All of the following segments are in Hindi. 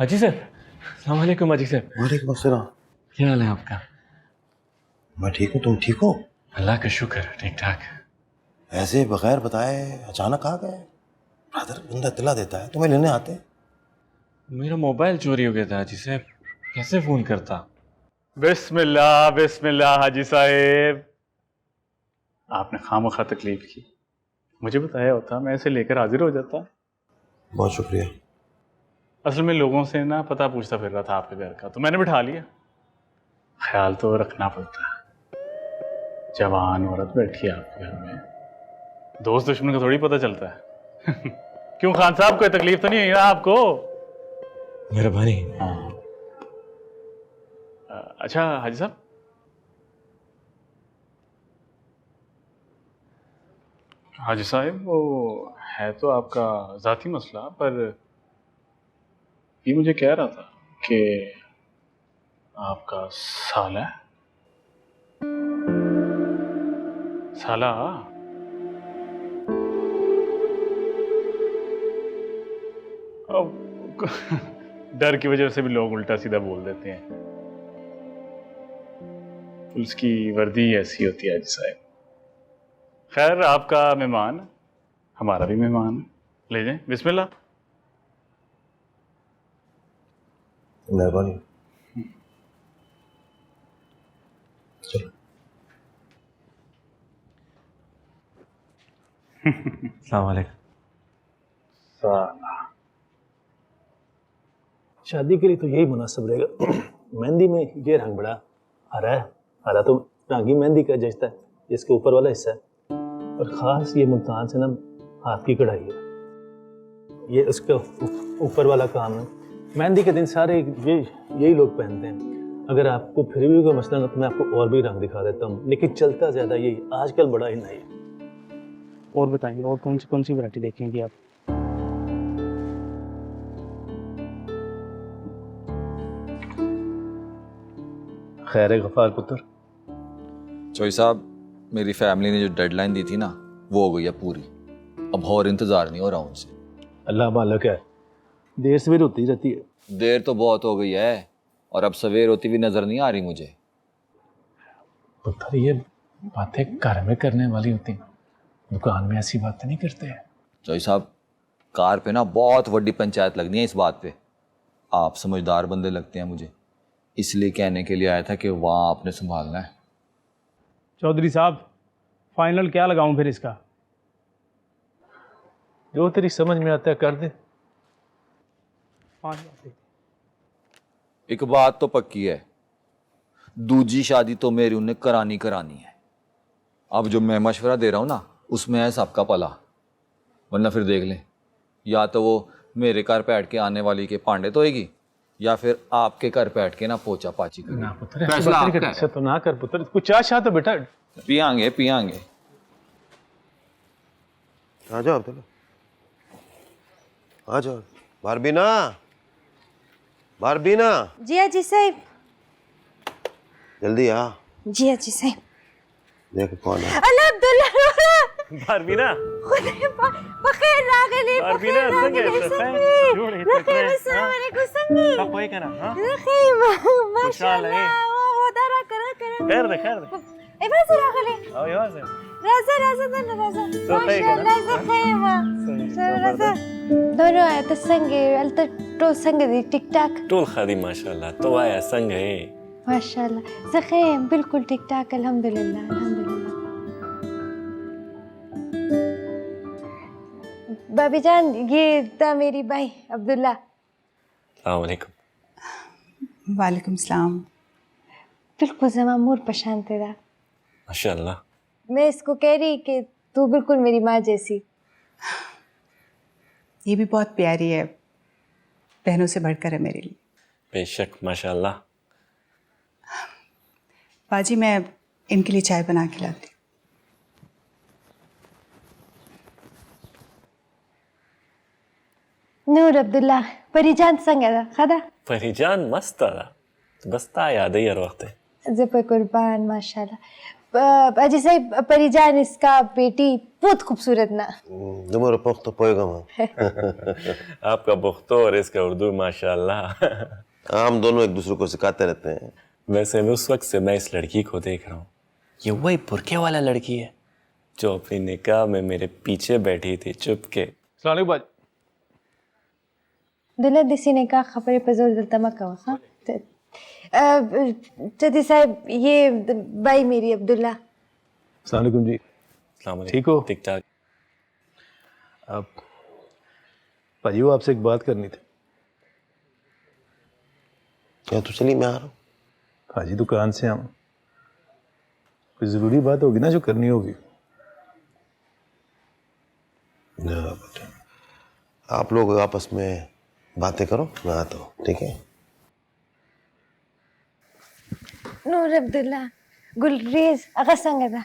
हाजी साहब, अस्सलाम वालेकुम हाजी साहब। वालेकुम अस्सलाम। क्या हाल है आपका? मैं ठीक हूँ, तुम ठीक हो? अल्लाह का शुक्र, ठीक ठाक। ऐसे बगैर बताए अचानक आ गए? ब्रदर बंदा इत्तला देता है, तुम्हें लेने आते। मेरा मोबाइल चोरी हो गया था हाजी साहब, कैसे फोन करता? बिस्मिल्लाह बिस्मिल्लाह हाजी साहब, आपने खामखा तकलीफ की, मुझे बताया होता मैं इसे लेकर हाजिर हो जाता। बहुत शुक्रिया। असल में लोगों से ना पता पूछता फिर रहा था आपके घर का, तो मैंने बिठा लिया। ख्याल तो रखना पड़ता है, जवान औरत बैठी है आपके घर में, दोस्त दुश्मन को थोड़ी पता चलता है। क्यों खान साहब, कोई तकलीफ तो नहीं है ना आपको? मेहरबानी। हाँ। अच्छा हाजी साहब, हाजी साहब वो है तो आपका ज़ाती मसला, पर ये मुझे कह रहा था कि आपका साला साला अब डर की वजह से भी लोग उल्टा सीधा बोल देते हैं, पुलिस की वर्दी ऐसी होती है हाजी साहब। खैर, आपका मेहमान हमारा भी मेहमान है, ले जाएं, बिस्मिल्लाह। मेहरबानी। चलो। अस्सलाम वालेकुम। साला शादी के लिए तो यही मुनासिब रहेगा। मेहंदी में ये रंग बड़ा हरा है। हरा तो रंग ही मेहंदी का जचता है, इसके ऊपर वाला हिस्सा है। और ख़ास ये मुल्तान से ना हाथ की कढ़ाई है, ये उसके ऊपर वाला काम है। मेहंदी के दिन सारे यही लोग पहनते हैं। अगर आपको फिर भी कोई मसला ना, तो मैं आपको और भी रंग दिखा देता हूँ, लेकिन चलता ज़्यादा यही आजकल बड़ा ही नहीं है। और बताएंगे, और कौन सी वैरायटी देखेंगे आप? खैर है गफ़ार पुत्र। चौई साहब, मेरी फैमिली ने जो डेडलाइन दी थी ना, वो हो गई है पूरी। अब और इंतज़ार नहीं हो रहा उनसे। अल्लाह मालिक है, देर सवेर होती रहती है। देर तो बहुत हो गई है, और अब सवेर होती हुई नज़र नहीं आ रही मुझे। पुत्र, ये बातें घर में करने वाली होती हैं, दुकान में ऐसी बातें नहीं करते हैं। चौई साहब, कार पे ना बहुत बड़ी पंचायत लगनी है इस बात पे। आप समझदार बंदे लगते हैं मुझे, इसलिए कहने के लिए आया था कि वहाँ आपने संभालना है। चौधरी साहब, फाइनल क्या लगाऊं फिर इसका? जो तेरी समझ में आता है कर दे। 5 बातें। एक बात तो पक्की है, दूजी शादी तो मेरी उन्हें करानी है। अब जो मैं मशवरा दे रहा हूँ ना, उसमें है सबका भला, वरना फिर देख लें, या तो वो मेरे घर बैठ के आने वाली के पांडे धोएगी, या फिर आपके घर बैठ के ना पोचा पाची करेगी। ना पुत्र, फैसला आपका है। ऐसा तो ना कर पुत्र, कुछ चाह तो बेटा। पियांगे। आ जाओ अब्दुल्ला, आ जाओ। बारबीना, बारबीना, जी हाजी साहब। जल्दी आ। जी हाजी साहब। देख कौन है। अल्लाह अब्दुल्ला बारबीना, बखैर रागले बारबीना, संगे सफेद जोड़े तकरे, अस्सलाम वालेकुम संगी सब कोई करा, हां रखीम खुशहाल है। माशाल्लाह वो दरा करा खैर दे ए बस रागले आओ यहाँ से। राजा तो माशाल्लाह रखीम जबरदस्त। दोनों आए तो संगे अलत तो संगे दी टिक टाक टोल खादी माशाल्लाह, तो आया संग है माशाल्लाह ज़खीम बिल्कुल टिक टाक अल्हम्दुलिल्लाह अल्हम्दुलिल्लाह। भाभी जान, ये था मेरी भाई अब्दुल्ला। अस्सलाम वालेकुम। वालेकुम सलाम। बिल्कुल जमामूर पशान तेरा। माशाल्लाह। मैं इसको कह रही कि तू बिल्कुल मेरी माँ जैसी। ये भी बहुत प्यारी है, बहनों से बढ़कर है मेरे लिए। बेशक माशाल्लाह। बाजी, मैं इनके लिए चाय बना के लाती हूँ। नूर अब्दुल्ला परिजान संगदा खदा परिजान मस्त आला, बसता याद है हर वक्त है। जब कुर्बान माशाल्लाह। अजय साहब परिजान इसका बेटी बहुत खूबसूरत ना। Numero posto poegama. आपका बुख्तो और इसका उर्दू माशाल्लाह। हम दोनों एक दूसरे को सिखाते रहते हैं। वैसे मैं उस वक्त से मैं इस लड़की को देख रहा हूँ। ये वही बुरके वाला लड़की है जो अपनी निकाह में मेरे पीछे बैठी थी चुपके। अस्सलाम वालेकुम भाजी। दुल्हा दिसी ने कहा खबर पर जोर दलता मक्का हाँ चौधरी साहब ये भाई मेरी अब्दुल्ला। अस्सलाम वालेकुम जी। अस्सलाम वालेकुम। ठीक हो? ठीक ठाक। अब भाजी वो आपसे एक बात करनी थी। क्या तो चलिए मैं आ रहा हूँ। भाजी दुकान से हम कोई ज़रूरी बात होगी ना जो करनी होगी। आप लोग आपस में बातें करो, मैं आता हूँ, ठीक है? नूर अब्दुल्ला गुलरेज अगर संगदा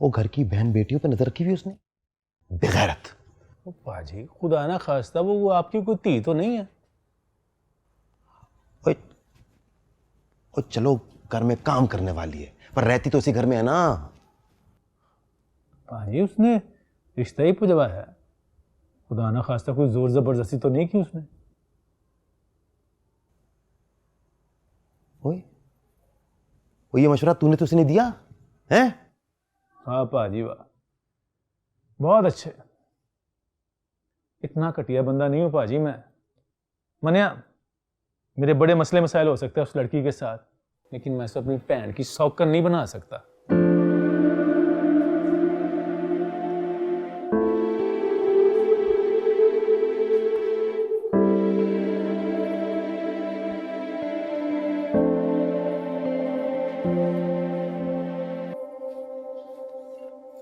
वो घर की बहन बेटियों पे नजर रखी हुई उसने, बेगैरत। ओ भाजी खुदा ना खास्ता वो आपकी कोई धी तो नहीं है? ओए, ओ चलो घर में काम करने वाली है पर रहती तो उसी घर में है ना। भाजी उसने रिश्ता ही पुजवा है, खुदा ना खास्ता कोई जोर जबरदस्ती तो नहीं की उसने। ओए, वो ये मशवरा तूने तो उसे नहीं दिया है? हाँ भाजी वाह बहुत अच्छे। इतना घटिया बंदा नहीं हूँ भाजी मैं। मनिया मेरे बड़े मसले मसाइल हो सकते हैं उस लड़की के साथ, लेकिन मैं उसे अपनी भैन की सौकन नहीं बना सकता।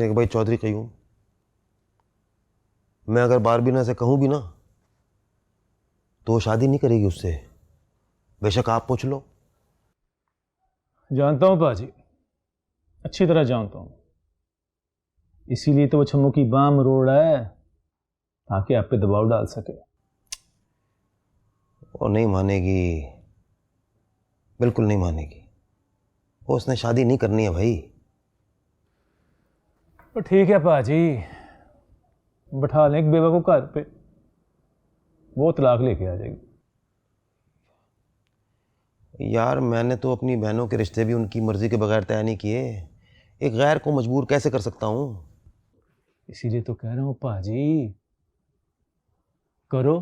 देख भाई चौधरी कहीं मैं अगर बारबीना से कहूं भी ना तो शादी नहीं करेगी उससे, बेशक आप पूछ लो। जानता हूँ पाजी, अच्छी तरह जानता हूँ। इसीलिए तो वो छम्मू की बाम रोड है ताकि आप पे दबाव डाल सके। वो नहीं मानेगी, बिल्कुल नहीं मानेगी। वो उसने शादी नहीं करनी है भाई। तो ठीक है पाजी, बैठा लें एक बेवा को घर पे, वो तलाक लेके आ जाएगी। यार मैंने तो अपनी बहनों के रिश्ते भी उनकी मर्जी के बगैर तय नहीं किए, एक गैर को मजबूर कैसे कर सकता हूँ? इसीलिए तो कह रहा हूँ पाजी, करो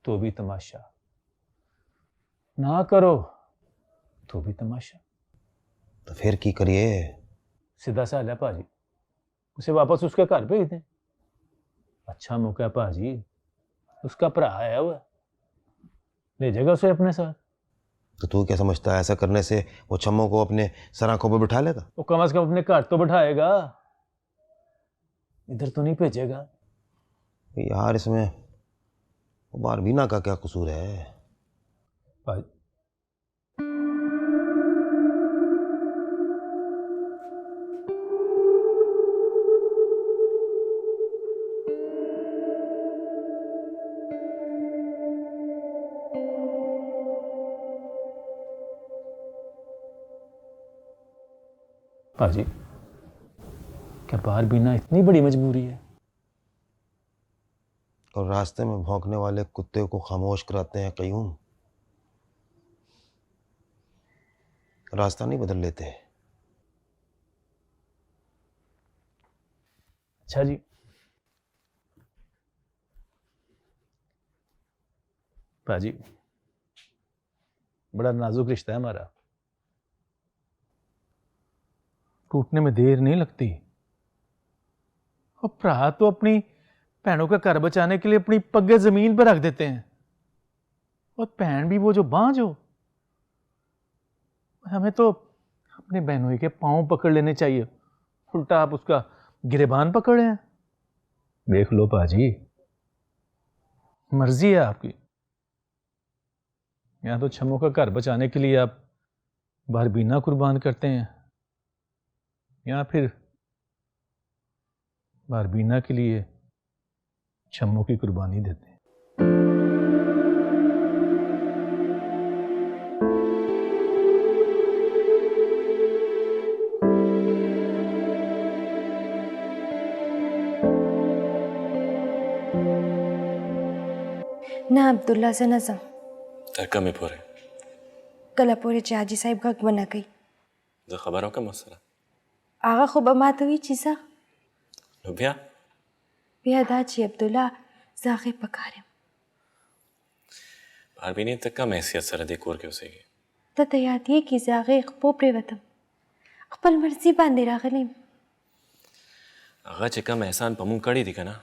तो भी तमाशा, ना करो तो भी तमाशा। तो फिर की करिए? सीधा सा है पाजी, उसे वापस उसके घर भेज दें। अच्छा मौका है पाजी, उसका भरा आया हुआ, ले जाएगा उसे अपने साथ। तो तू क्या समझता है ऐसा करने से वो छम्मो को अपने सर आंखों पर बिठा लेगा? वो कम से कम अपने घर तो बैठाएगा। इधर तो नहीं भेजेगा? यार इसमें वो बारबीना का क्या कसूर है? भाई पाजी, क्या बाहर बीना इतनी बड़ी मजबूरी है? और रास्ते में भौंकने वाले कुत्ते को खामोश कराते हैं कयूम, रास्ता नहीं बदल लेते। अच्छा जी, पाजी बड़ा नाजुक रिश्ता है हमारा, टूटने में देर नहीं लगती। और भरा तो अपनी भैनों का घर बचाने के लिए अपनी पग्गे जमीन पर रख देते हैं, और भैन भी वो जो बांझ हो। हमें तो अपने बहनों के पांव पकड़ लेने चाहिए, उल्टा आप उसका गिरेबान पकड़े हैं। देख लो पाजी, मर्जी है आपकी। या तो छमो का घर बचाने के लिए आप बारबीना कुर्बान करते हैं, या फिर बारबीना के लिए छम्मो की कुर्बानी देते हैं। ना अब्दुल्ला से नजम तरका में पोरे कलापुरी चाची साहिब का बना गई जो खबरों का मसला आगा खूब अमात हुई चीज़ा लुबिया बियादाची अब्दुल्ला जागे पकारे बारबीनी तक का मैसियत सर देखोर के उसे ततयात ये की जागे खपो प्रेवतम खपल मर्जी बांधे रागलीम अगर चिका महसान पमू कड़ी दिखा ना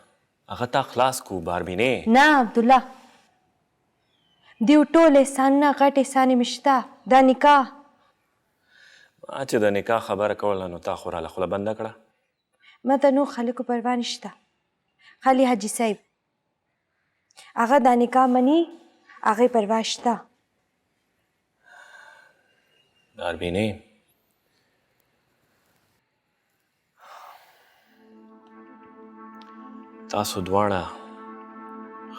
अगर ता खलास को बारबीने ना अब्दुल्ला दिवटोले सान्ना काटे सानी मिश्ता दानिका आज द निकाह खबर कौला नो ता खुरा लखला बंदा कड़ा मतनु खाली को परवाह निश्ता खाली हाजी साहिब आगा दानिका मनी आगे परवाश्ता बारबीने तासु द्वाड़ा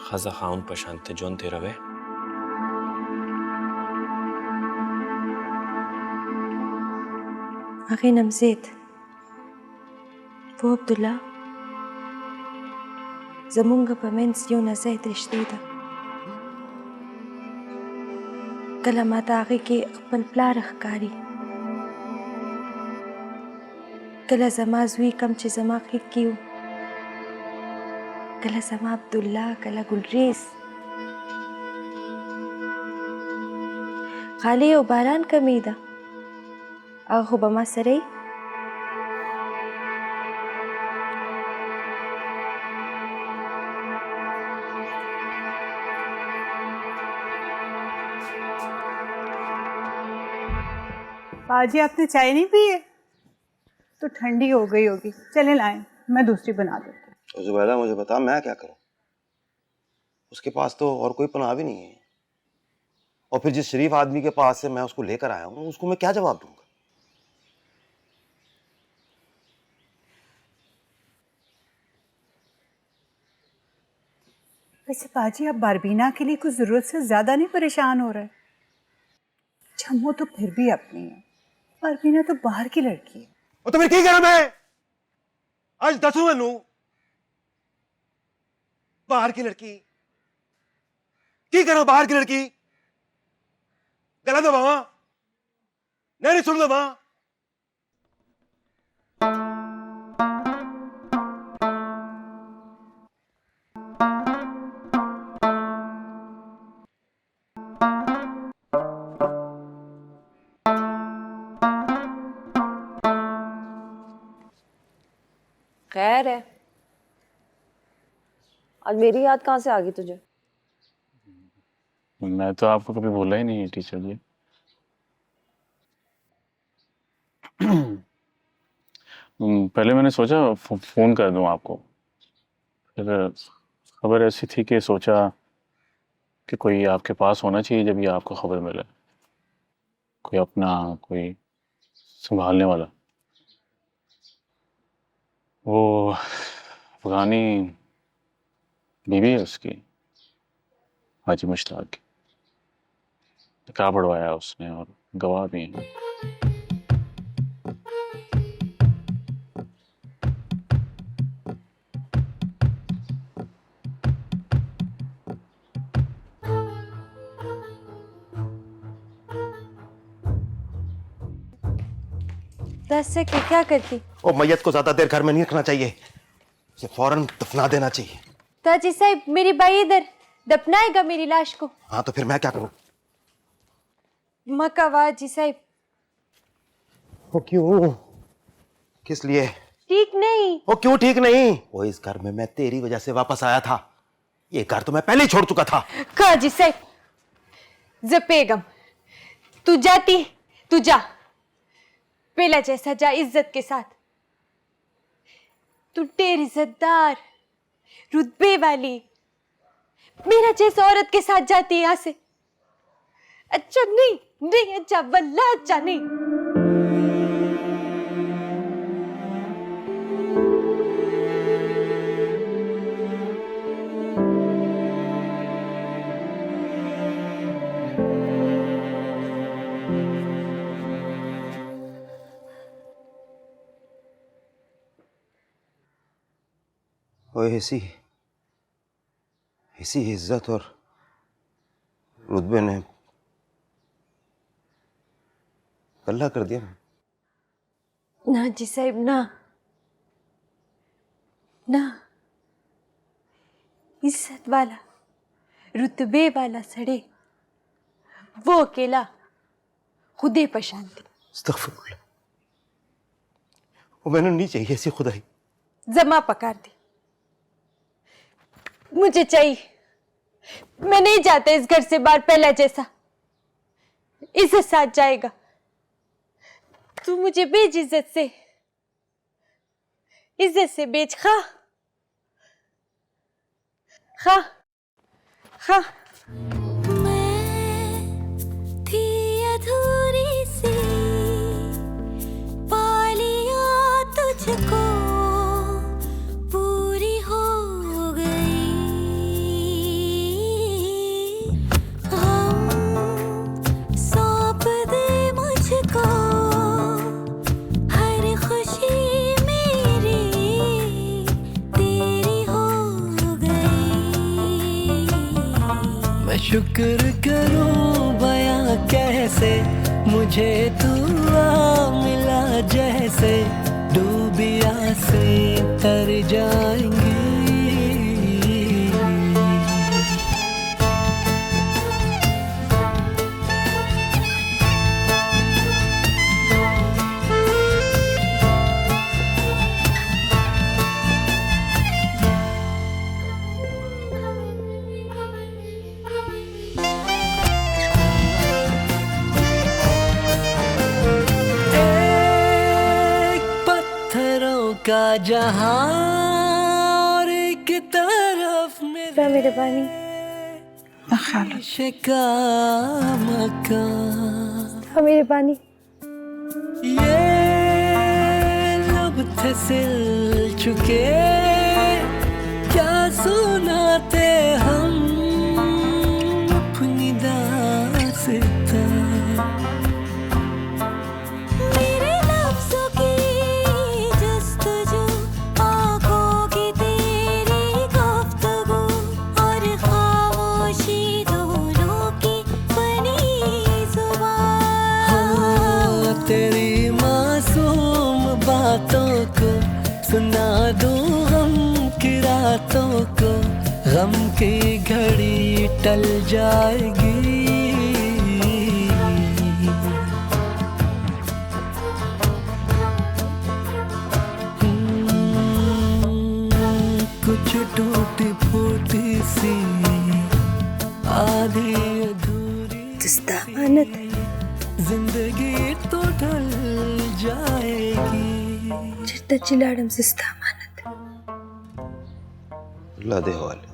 खजा खाउन पशांते जोनते रवे आगे नमजेद वो अब्दुल्ला जमुंगा पमेंस यो नज़ायत रिश्ते दा कलमात आगे के अकबल प्ला रखकारी कला जमा जुई कम चे जमा खिक कियो कला जमा अब्दुल्ला कला गुलरेस खाली ओ बारान कमीदा आगो बमा सरे पाजी आपने चाय नहीं पी है? तो ठंडी हो गई होगी, चले लाएं, मैं दूसरी बना देती हूँ। तो जुबैदा मुझे बता मैं क्या करूं? उसके पास तो और कोई पनाह भी नहीं है, और फिर जिस शरीफ आदमी के पास से मैं उसको लेकर आया हूं उसको मैं क्या जवाब दूंगा? वैसे पाजी आप बारबीना के लिए कुछ जरूरत से ज्यादा नहीं परेशान हो रहे? छम्मो तो फिर भी अपनी है, बारबीना तो बाहर की लड़की है। और तो फिर की करा मैं आज दसू मैनू बाहर की लड़की की करा, बाहर की लड़की गला दबावा नहीं सुन दबा। खैर है, आज मेरी याद कहाँ से आ गई तुझे? मैं तो आपको कभी बोला ही नहीं टीचर जी। पहले मैंने सोचा फ़ोन कर दूं आपको, फिर खबर ऐसी थी कि सोचा कि कोई आपके पास होना चाहिए जब ये आपको खबर मिले, कोई अपना, कोई संभालने वाला। वो अफगानी बीवी है उसकी, हाजी मुश्ताक की, निकाह पढ़वाया उसने और गवाह भी हैं। दस से क्या करती? ओ मैयत को ज्यादा देर घर में नहीं रखना चाहिए, उसे फौरन दफना देना चाहिए। तो हाजी साहब मेरी बाई इधर दफनाएगा मेरी लाश को? हाँ तो फिर मैं क्या करूं? मक्का वाह हाजी साहब। ओ क्यों? किस लिए? ठीक नहीं। ओ क्यों ठीक नहीं? ओ इस घर में मैं तेरी वजह से वापस आया था, ये घर तो मैं पहले ही छोड़ चुका था। कहा जी साहब, जपेगम तू जाती तू जा, पहला जैसा जा इज्जत के साथ। तू ढेर इज्जतदार रुतबे वाली मेरा जैसा औरत के साथ जाती यहां से। अच्छा नहीं, नहीं अच्छा, वल्लाह अच्छा नहीं। ओए इसी इज्जत और रुतबे ने कल्ला कर दिया। ना जी साहब ना ना, इज्जत वाला रुतबे वाला सड़े वो अकेला खुदे पशानती। अस्तगफिरुल्लाह, वो मैंने नहीं चाहिए ऐसी खुदाई। जमा पकार दी, मुझे चाहिए। मैं नहीं जाता इस घर से बाहर पहला जैसा, इससे साथ जाएगा। तू मुझे बेच इज्जत से बेच। खा खा खा। मैं थी अधूरी सी, पालिया तुझको पूरी हो गई। हम सौंप दे मुझको हर खुशी मेरी तेरी हो गई। मैं शुक्र करूं बयां कैसे, मुझे दुआ मिला जैसे डूबिया से तर जाएंगे। का जहां और एक तरफ मेरे पानी का मकान। मेरे पानी ये लब थे सिल चुके, क्या सुनाते हम अपनी दास्तां। तेरी मासूम बातों को सुना दूं गम की रातों को, गम की घड़ी टल जाएगी। कुछ टूटी फूटी सी आधी अधूरी जिंदगी तो ढल जाएगी। चिलाड़म सिस्ता मानत अल्लाह दे हवाले।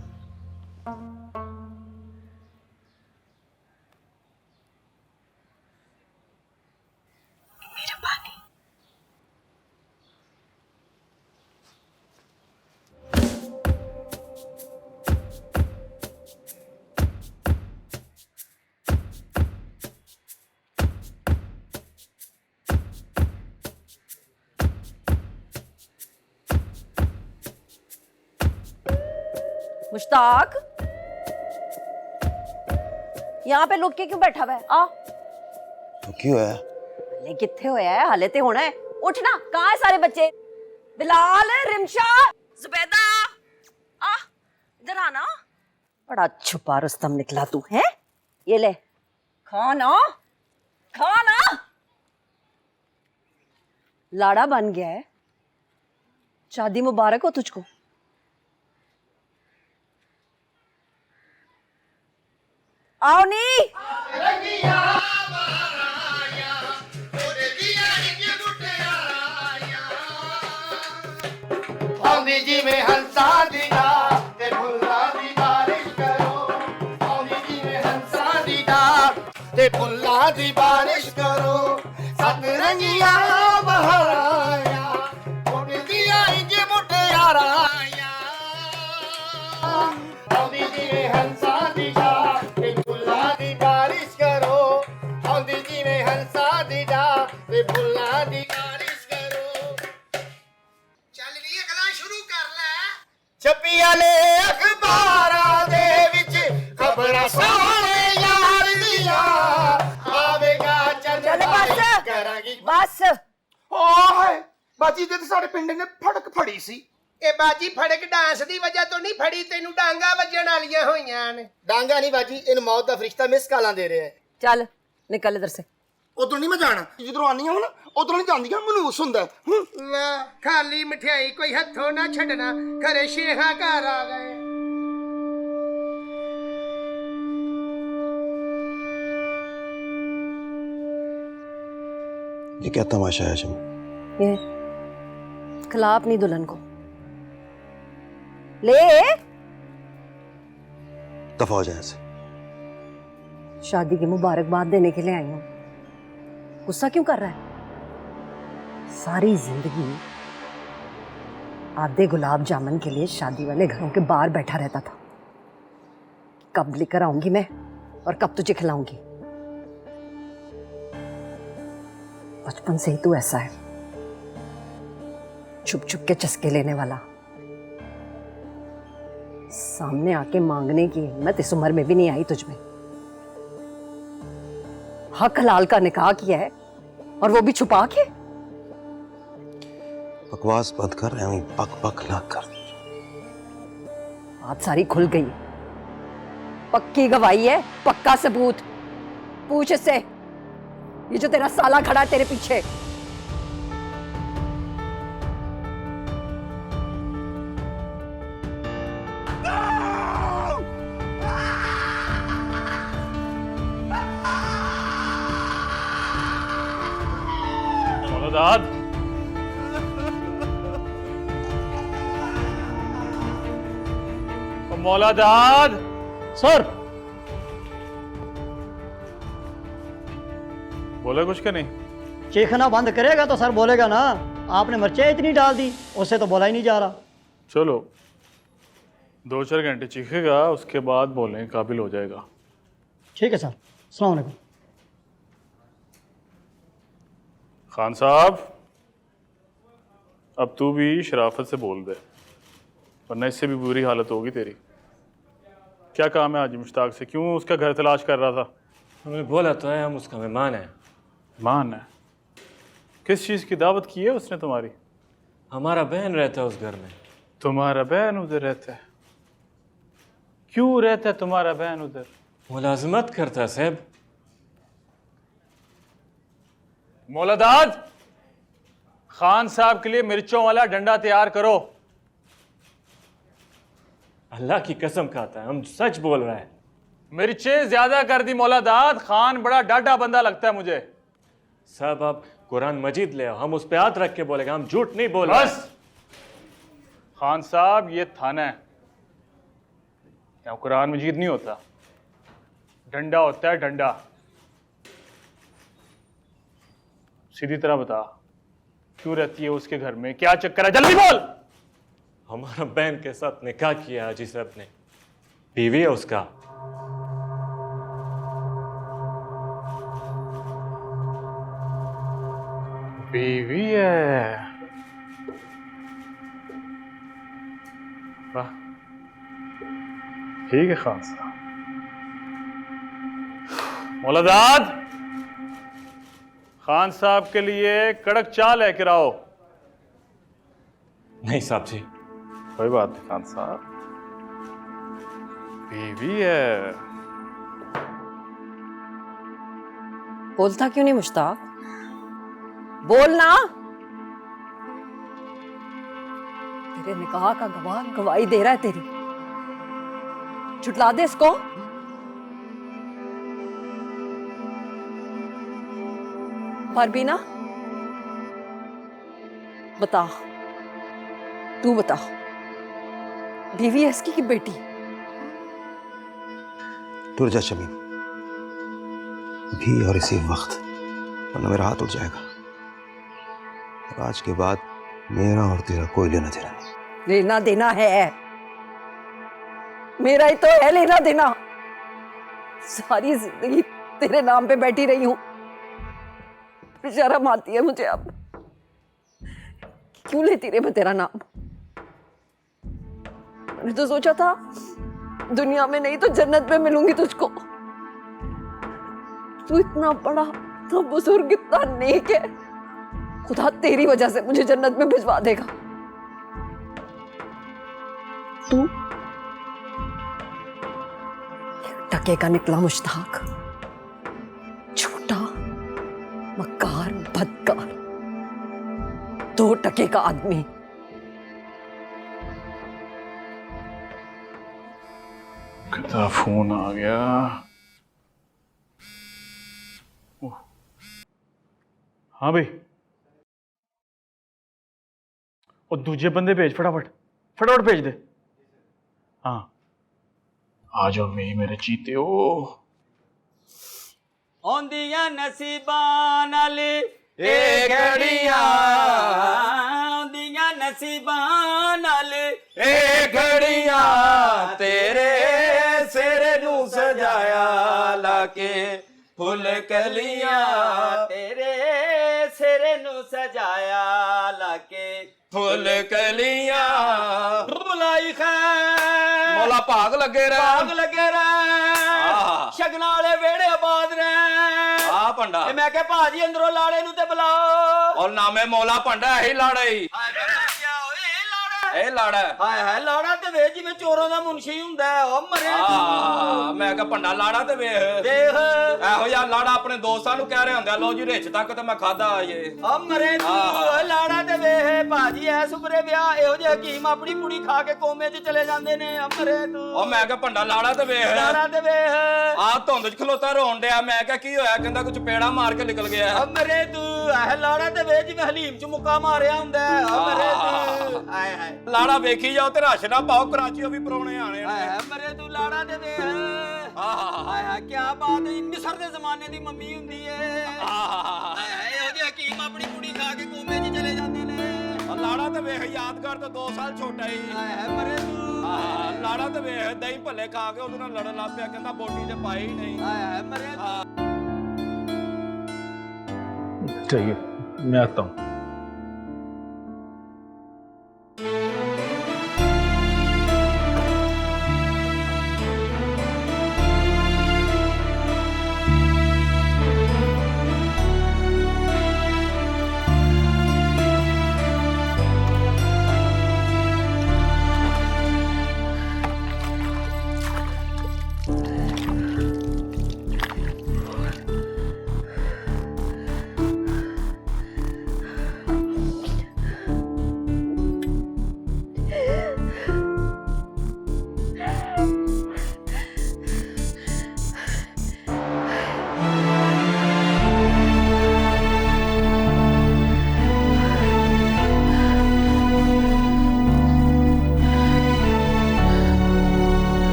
मुश्ताक, यहाँ पे लुक के क्यों बैठा हुआ है? आ तो क्यों है? हले किथे होया है? हले ते होना है। उठ ना, कहाँ है सारे बच्चे? बिलाल, रिमशा, जुबैदा, आ इधर आना। बड़ा छुपा रुस्तम निकला तू है। ये ले, खाना खाना। लाड़ा बन गया है। शादी मुबारक हो तुझको। आओ नी। जी में हंसा दीदा ते फुल्ला दी बारिश करो। जी में हंसा दीदा ते फुल्ला दी बारिश करो। सतरंगिया बहाराया उड़ दिया इंज मुटियाराया। जी में हंसा दीदा ते फुल्ला दी बारिश करो। जी में हंसा दीदा ते फुल्ला दी बारिश करो। ਚੱਲ ਵੀ ਅਗਲਾ ਸ਼ੁਰੂ ਕਰ ਲੈ। ਛੱਪੀਆਂ ਨੇ ਅਖਬਾਰਾਂ ਦੇ ਵਿੱਚ ਖਬਰਾਂ ਸਾਰੇ ਯਾਰ ਦੀਆਂ। ਆਵੇਗਾ ਚੱਲ बस ਕਰਾਂਗੀ। बस ਓਏ ਬਾਜੀ ਦੇ ਸਾਡੇ ਪਿੰਡ ਨੇ ਫੜਕ ਫੜੀ ਸੀ। ਇਹ ਬਾਜੀ ਫੜਕ ਡਾਂਸ ਦੀ ਵਜ੍ਹਾ ਤੋਂ ਨਹੀਂ ਫੜੀ, ਤੈਨੂੰ ਡਾਂਗਾ ਵੱਜਣ ਵਾਲੀਆਂ ਹੋਈਆਂ ਨੇ। ਡਾਂਗਾ ਨਹੀਂ ਬਾਜੀ, ਇਹਨੂੰ ਮੌਤ ਦਾ ਫਰਿਸ਼ਤਾ ਮਿਸ ਕਾਲਾਂ ਦੇ ਰਿਹਾ ਹੈ। चल निकल इधर से। ਉਧਰੋਂ ਨਹੀਂ ਮੈਂ ਜਾਣਾ, ਜਿੱਧਰੋਂ ਆਨੀਆਂ ਹੁਣ ਉਧਰੋਂ ਨਹੀਂ ਜਾਂਦੀਆਂ, ਮਨੂਸ ਹੁੰਦਾ। ਨਾ ਖਾਲੀ ਮਠਿਆਈ ਕੋਈ ਹੱਥੋਂ ਨਾ ਛੱਡਣਾ, ਘਰੇ ਸ਼ੇਖਾਂ ਘਰ ਆ ਗਏ। ये क्या तमाशा है शम? ये खिला अपनी दुल्हन को। ले दफा हो जाए ऐसे। शादी की मुबारकबाद देने के लिए आई हूँ। गुस्सा क्यों कर रहा है? सारी जिंदगी आधे गुलाब जामुन के लिए शादी वाले घरों के बाहर बैठा रहता था। कब लेकर आऊंगी मैं और कब तुझे खिलाऊंगी? बचपन से ही तू ऐसा है, छुप छुप के चस्के लेने वाला। सामने आके मांगने की हिम्मत इस उम्र में भी नहीं आई तुझ में। हक हलाल का निकाह किया है और वो भी छुपा के। बकवास बंद कर रहे हैं, पक पक ना कर। बात सारी खुल गई। पक्की गवाही है, पक्का सबूत। पूछ इससे, ये जो तेरा साला खड़ा है तेरे पीछे, मौलादाद, मौलादाद सर। बोले कुछ के नहीं? चीखना बंद करेगा तो सर बोलेगा ना। आपने मिर्चें इतनी डाल दी, उससे तो बोला ही नहीं जा रहा। चलो 2-4 घंटे चीखेगा, उसके बाद बोलने के काबिल हो जाएगा। ठीक है सर, अस्सलाम वालेकुम। खान साहब, अब तू भी शराफत से बोल दे, वरना इससे भी बुरी हालत होगी तेरी। क्या काम है आज मुश्ताक से? क्यों उसका घर तलाश कर रहा था? हमने बोला तो है हम उसका मेहमान है। मान है? किस चीज़ की दावत की है उसने तुम्हारी? हमारा बहन रहता है उस घर में। तुम्हारा बहन उधर रहता है? क्यों रहता है तुम्हारा बहन उधर? मुलाजमत करता है साहब। मौलादाद, खान साहब के लिए मिर्चों वाला डंडा तैयार करो। अल्लाह की कसम खाता है, हम सच बोल रहे हैं। मिर्चें ज्यादा कर दी मौलादाद, खान बड़ा डाढ़ा बंदा लगता है मुझे। साहब आप कुरान मजीद ले आओ, हम उस पे हाथ रख के बोलेगा, हम झूठ नहीं बोल रहे। बस खान साहब, ये थाना है, यहाँ कुरान मजीद नहीं होता, डंडा होता है, डंडा। सीधी तरह बता, क्यों रहती है उसके घर में, क्या चक्कर है, जल्दी बोल। हमारा बहन के साथ निकाह किया हाजी साहब ने, बीवी है उसका। बीवी है, वाह, ठीक है खान साहब। मौलादाद, खान साहब के लिए कड़क चाय लेकर आओ। नहीं साहब जी, कोई बात नहीं खान साहब, बीवी है। बोलता क्यों नहीं मुश्ताक? बोलना। तेरे निकाह का गवाह गवाही दे रहा है तेरी, छुटला दे इसको। परबीना, बता, तू बता, बीवी है इसकी की बेटी? टूट जा शमीम, भी और इसी वक्त, वरना मेरा हाथ उठ जाएगा। और आज के बाद मेरा और तेरा कोई लेना देना नहीं। लेना देना है, मेरा ही तो है लेना देना। सारी जिंदगी तेरे नाम पे बैठी रही हूं, शर्म आती है मुझे अब। क्यों लेती रही मैं तेरा नाम? मैंने तो सोचा था दुनिया में नहीं तो जन्नत में मिलूंगी तुझको। तू इतना बड़ा, तो बुजुर्ग, इतना नेक है, खुदा तेरी वजह से मुझे जन्नत में भिजवा देगा। तू टके का निकला मुश्ताक, छोटा, मक्कार, बदकार, 2 टके का आदमी। कितना फोन आ गया। हाँ भाई, और दूजे बंदे भेज, फटाफट फटाफट भेज दे। हाँ, आ जाओ भाई मेरे चीते हो। औंदियां नसीबां नाल ए घड़ियां, औंदियां नसीबां नाल ए घड़ियां, तेरे सिर नू सजाया लाके फुल कलियां, तेरे सिर नू सजाया लाके फुल कलियां। बुलाई खैर मौला भाग लगे रहे, भाग लगे रहे, शगना वाले वेड़े आबाद रहे। आ पंडा, ते मैं कहा भाजी अंदरों लाड़े नू ते बुलाओ। और नामे मौला पंडा यही लाड़ा ही, ਇਹ ਲਾੜਾ ਹੈ। ਹਾਏ ਹਾਏ, ਲਾੜਾ ਤੇ ਵੇਖ ਜਿਵੇਂ ਚੋਰਾਂ ਦਾ ਮੁਨਸ਼ੀ ਹੁੰਦਾ ਹੈ। ਉਹ ਮਰੇ ਹਾਂ, ਮੈਂ ਕਿਹਾ ਭੰਡਾ ਲਾੜਾ ਤੇ ਵੇਖ ਦੇਖ, ਇਹੋ ਜਿਹਾ ਲਾੜਾ ਆਪਣੇ ਦੋਸਤਾਂ ਨੂੰ ਕਹਿ ਰਿਹਾ ਹੁੰਦਾ, ਲੋ ਜੀ ਰਿੱਛ ਤੱਕ ਤੇ ਮੈਂ ਖਾਦਾ ਇਹ। ਉਹ ਮਰੇ ਤੂੰ, ਲਾੜਾ ਤੇ ਵੇਖ ਭਾਜੀ ਐ ਸੁਪਰੇ ਵਿਆਹ, ਇਹੋ ਜਿਹੇ ਹਕੀਮ ਆਪਣੀ ਕੁੜੀ ਖਾ ਕੇ ਕੋਮੇ 'ਚ ਚਲੇ ਜਾਂਦੇ ਨੇ। ਮਰੇ ਤੂੰ, ਉਹ ਮੈਂ ਕਿਹਾ ਭੰਡਾ ਲਾੜਾ ਤੇ ਵੇਖ, ਲਾੜਾ ਤੇ ਵੇਖ। ਆ ਧੁੰਦ 'ਚ ਖਲੋਤਾ ਰੋਣ ਡਿਆ। ਮੈਂ ਕਿਹਾ ਕੀ ਹੋਇਆ? ਕਹਿੰਦਾ ਕੁਝ ਪੇੜਾ ਮਾਰ ਕੇ ਨਿਕਲ ਗਿਆ। ਉਹ ਮਰੇ ਤੂੰ, ਇਹ ਲਾੜਾ ਤੇ ਵੇਖ ਜਿਵੇਂ ਹਲੀਮ 'ਚ ਮੁੱਕਾ ਮਾਰਿਆ ਹੁੰਦਾ। ਉਹ ਮਰੇ ਤੂੰ, ਹਾਏ ਹਾਏ, ਲਾੜਾ ਵੇਖੀ ਜਾਓ ਤੇ ਰਸ਼ ਨਾ ਪਾਓ, ਕਰਾਚੀਓ ਵੀ ਪਰੌਣੇ ਆਣੇ। ਹਾਏ ਮਰੇ ਤੂੰ, ਲਾੜਾ ਤੇ ਵੇਖ। ਹਾਏ ਹਾਏ, ਕੀ ਬਾਤ ਹੈ, ਮਿਸਰ ਦੇ ਜ਼ਮਾਨੇ ਦੀ ਮੰਮੀ ਹੁੰਦੀ ਏ। ਹਾਏ ਹਾਏ, ਇਹੋ ਜਿਹੇ ਹਕੀਮ ਆਪਣੀ ਕੁੜੀ ਖਾ ਕੇ ਕੋਮੇ 'ਚ ਚਲੇ ਜਾਂਦੇ ਨੇ। ਲਾੜਾ ਤੇ ਵੇਖ, ਯਾਦਗਾਰ ਤੋਂ 2 ਸਾਲ ਛੋਟਾ ਹੀ। ਹਾਏ ਹਾਏ ਮਰੇ ਤੂੰ, ਲਾੜਾ ਤੇ ਵੇਖ ਦਹੀਂ ਭੱਲੇ ਖਾ ਕੇ ਉਹਦੇ ਨਾਲ ਲੜਨ ਲੱਗ ਪਿਆ, ਕਹਿੰਦਾ ਬੋਟੀ ਤੇ ਪਾਈ ਹੀ ਨਹੀਂ। ਹਾਏ ਹਾਏ ਮਰੇ ਤੂੰ। चाहिए, मैं आता हूँ।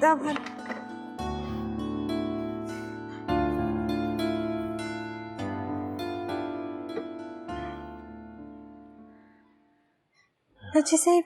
तब हाजी साहब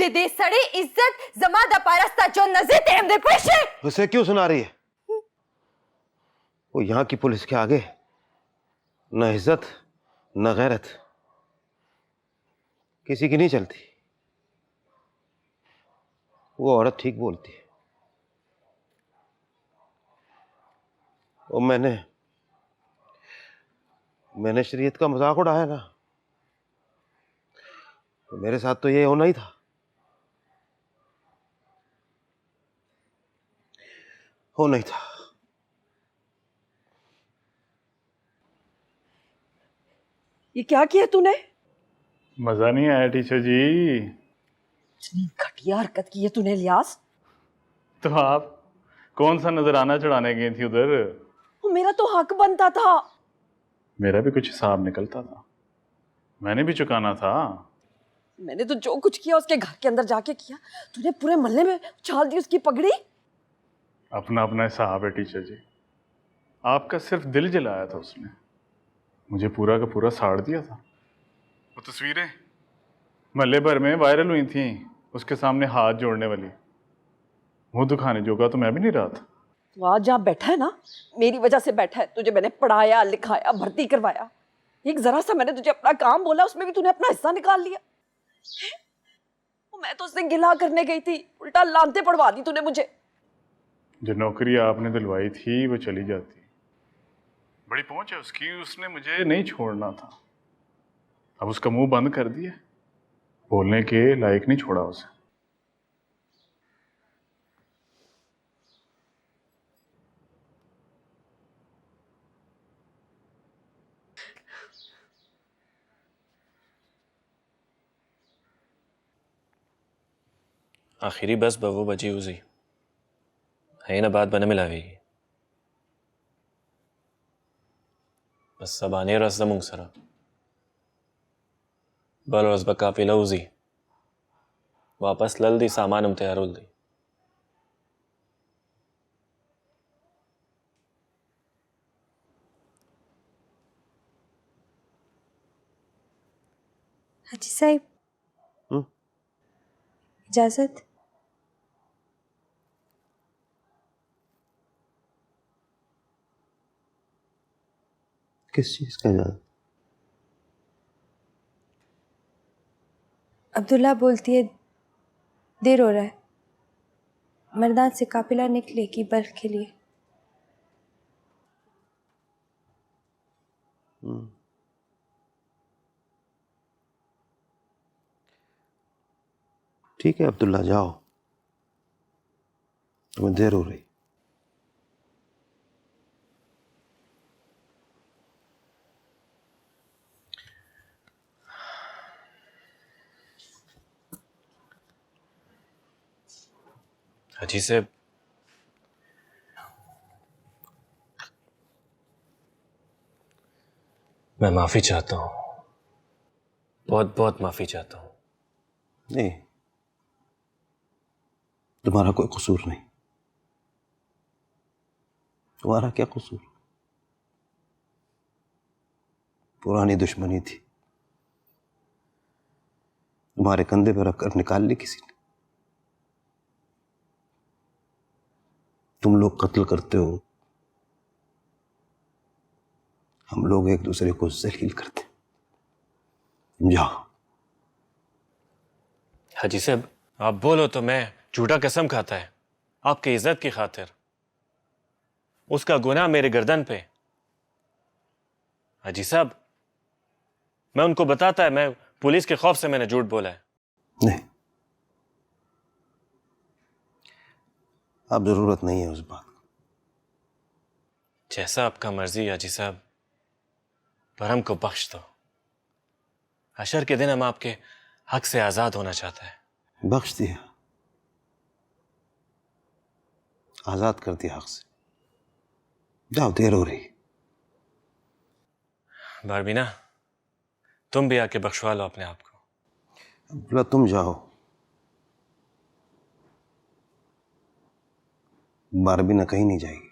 दे दे सड़े इज्जत जमा दा पारस्ता जो नज़े तेम दे पेशे उसे क्यों सुना रही है? वो यहाँ की पुलिस के आगे न इज्जत न गैरत किसी की नहीं चलती। वो औरत ठीक बोलती है। और मैंने शरीयत का मजाक उड़ाया ना, तो मेरे साथ तो ये होना ही था। होना ही था। ये क्या किया तूने? मजा नहीं आया टीचर जी। इतनी घटिया हरकत की है तूने इलियास। तो आप कौन सा नजराना चढ़ाने गई थी उधर? वो मेरा तो हक बनता था। मेरा भी कुछ हिसाब निकलता था, मैंने भी चुकाना था। मैंने तो जो कुछ किया उसके घर के अंदर जाके किया। तूने पूरे मोहल्ले में उछाल दी उसकी पगड़ी। अपना अपना हिसाब है टीचर जी। आपका सिर्फ दिल जलाया था उसने, मुझे पूरा का पूरा साड़ दिया था। वो तस्वीरें मोहल्ले भर में वायरल हुई थी, उसके सामने हाथ जोड़ने वाली, मुंह दुखाने जोगा तो मैं भी नहीं रहा था। तो आज जहाँ बैठा है ना, मेरी वजह से बैठा है। तुझे मैंने पढ़ाया लिखाया भर्ती करवाया, एक जरा सा मैंने तुझे अपना काम बोला उसमें भी तूने अपना हिस्सा निकाल लिया। मैं तो उससे गिला करने गई थी, उल्टा लानते पड़वा दी तूने मुझे। जो नौकरी आपने दिलवाई थी वो चली जाती, बड़ी पहुंच है उसकी, उसने मुझे नहीं छोड़ना था। अब उसका मुंह बंद कर दिया, बोलने के लायक नहीं छोड़ा उसे। आखिरी बस बवो बजी उजी है ना, बात बने मिलावी बस सबाने रस दमुंग सरा बल रस बकाफी लौजी वापस लल दी सामान हम तैयार दी। हाजी साहब इजाजत। किस चीज का इजाजत? अब्दुल्ला बोलती है देर हो रहा है, मर्दान से काफिला निकलेगी बल्ख के लिए। ठीक है अब्दुल्ला, जाओ, तुम्हें देर हो रही। हाजी से मैं माफी चाहता हूं, बहुत बहुत माफी चाहता हूं। नहीं, तुम्हारा कोई कसूर नहीं। तुम्हारा क्या कसूर? पुरानी दुश्मनी थी, तुम्हारे कंधे पर रखकर निकाल ली किसी ने। तुम लोग कत्ल करते हो, हम लोग एक दूसरे को जलील करते। जाओ। हाजी साहब आप बोलो तो मैं झूठा कसम खाता है, आपकी इज्जत की खातिर उसका गुनाह मेरे गर्दन पे। हाजी साहब, मैं उनको बताता है मैं पुलिस के खौफ से मैंने झूठ बोला है। नहीं, अब जरूरत नहीं है उस बात की। जैसा आपका मर्जी हाजी साहब, पर हमको बख्श दो। हशर के दिन हम आपके हक से आजाद होना चाहते हैं। बख्श दिया, आजाद कर दिया हक से। जाओ, देर हो रही। बारबीना, तुम भी आके बख्शवा लो अपने आप को। बोला तुम जाओ, बारबीना कहीं नहीं जाएगी।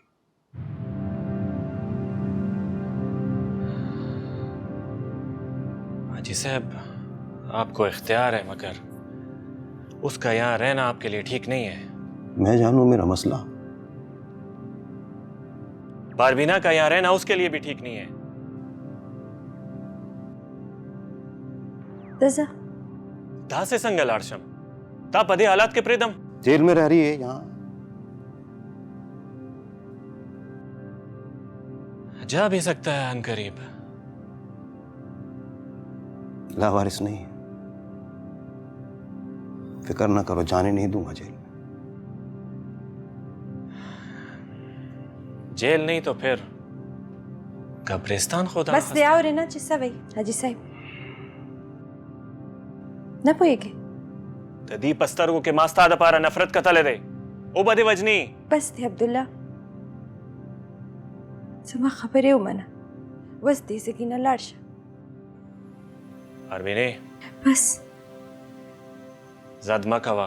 हाजी साहब, आपको इख्तियार है, मगर उसका यहाँ रहना आपके लिए ठीक नहीं है। मैं जानू मेरा मसला। बारबीना का यहाँ रहना उसके लिए भी ठीक नहीं है। दासे संगल आर्शम ता पदे हालात के प्रेदम जेल में रह रही है यहाँ। जा भी सकता है अनकरीब। लावारिस नहीं है, फिक्र ना करो, जाने नहीं दूंगा जेल में। जेल नहीं तो फिर कब्रिस्तान खुदा। बस दे आओ रे ना चिस्सा भाई हाजी साहब ना पोएगे तदी पस्तर को के मास्ता दपारा नफरत का तले दे ओ बदे वजनी। बस दे अब्दुल्ला समा खबर है मना बस दे सकी ना लाश अरबिने बस जद मकवा